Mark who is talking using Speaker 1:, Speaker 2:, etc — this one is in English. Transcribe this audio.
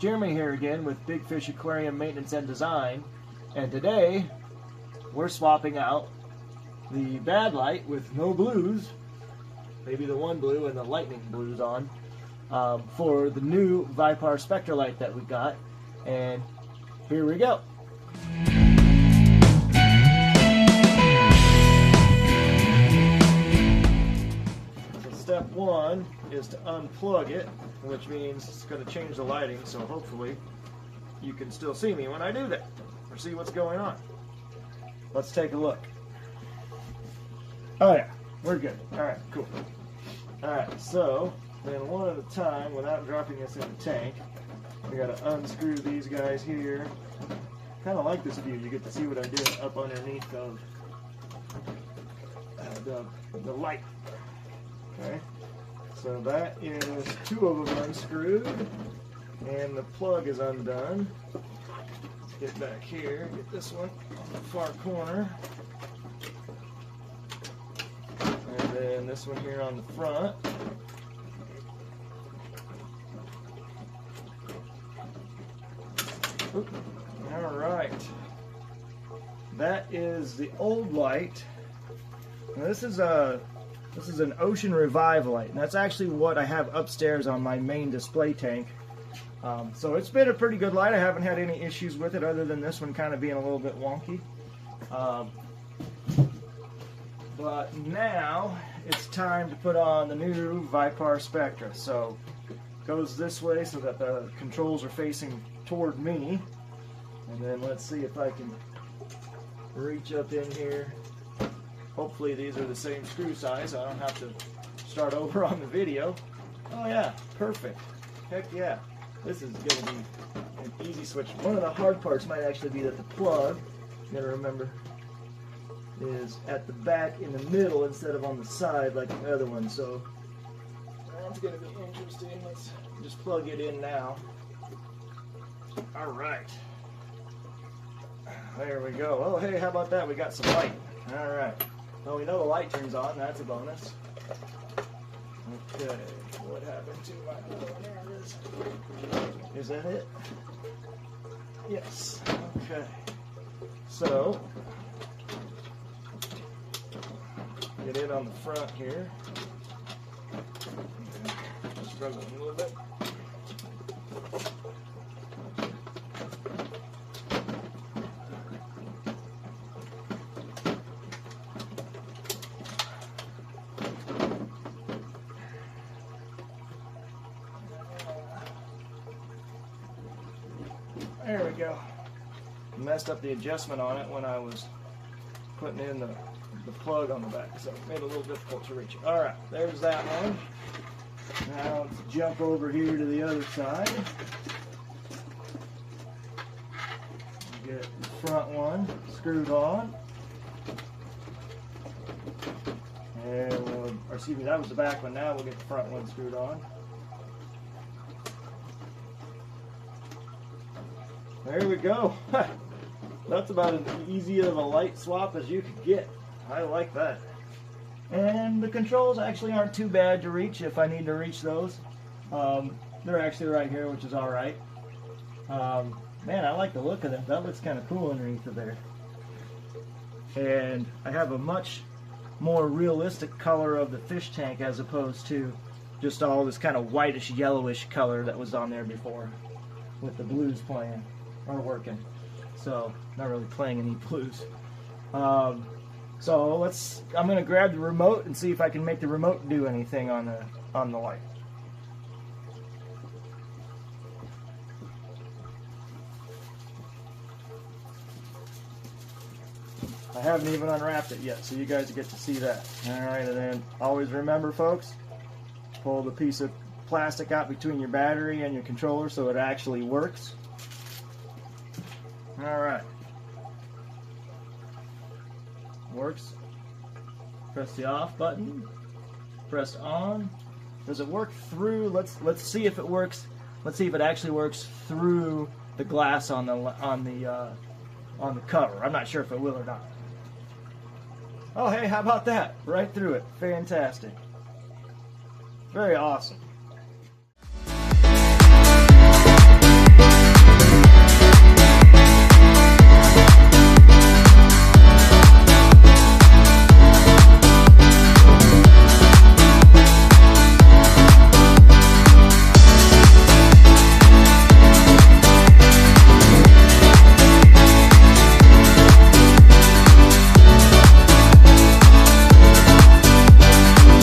Speaker 1: Jeremy here again with Big Fish Aquarium Maintenance and Design, and today we're swapping out the bad light with no blues, maybe the one blue and the lightning blues on, for the new ViparSpectra light that we got, and here we go. Step one is to unplug it, which means it's going to change the lighting, so hopefully you can still see me when I do that, or see what's going on. Let's take a look. Oh yeah, we're good. Alright, cool. Alright, so then one at a time, without dropping this in the tank, we got to unscrew these guys here. Kind of like this view, you get to see what I'm doing up underneath of the light. Okay, so that is two of them unscrewed, and the plug is undone. Let's get back here, get this one on the far corner, and then this one here on the front. All right, that is the old light. Now this is an Ocean Revive light, and that's actually what I have upstairs on my main display tank. So it's been a pretty good light. I haven't had any issues with it other than this one kind of being a little bit wonky. But now it's time to put on the new ViparSpectra. So it goes this way so that the controls are facing toward me. And then let's see if I can reach up in here. Hopefully these are the same screw size, so I don't have to start over on the video. Oh yeah, perfect. Heck yeah. This is going to be an easy switch. One of the hard parts might actually be that the plug, you gotta remember, is at the back in the middle instead of on the side like the other one. So that's going to be interesting. Let's just plug it in now. Alright. There we go. Oh hey, how about that? We got some light. Alright. Well, we know the light turns on. That's a bonus. Okay. What happened to my... Oh, there it is. Is that it? Yes. Okay. So, get it on the front here. Struggling a little bit. There we go. Messed up the adjustment on it when I was putting in the plug on the back, so it made it a little difficult to reach. Alright, there's that one. Now let's jump over here to the other side. Get the front one screwed on. And or excuse me, that was the back one. Now we'll get the front one screwed on. There we go. That's about as easy of a light swap as you could get. I like that. And the controls actually aren't too bad to reach if I need to reach those. They're actually right here, which is alright. Man, I like the look of them. That looks kind of cool underneath of there. And I have a much more realistic color of the fish tank as opposed to just all this kind of whitish yellowish color that was on there before with the blues playing or working. So not really playing any blues. So I'm going to grab the remote and see if I can make the remote do anything on the light. I haven't even unwrapped it yet, so you guys get to see that. Alright, and then always remember, folks, pull the piece of plastic out between your battery and your controller so it actually works. Alright. Works. Press the off button. Press on. Does it work through? Let's see if it works. Let's see if it actually works through the glass on the cover. I'm not sure if it will or not. Oh hey, how about that? Right through it. Fantastic. Very awesome.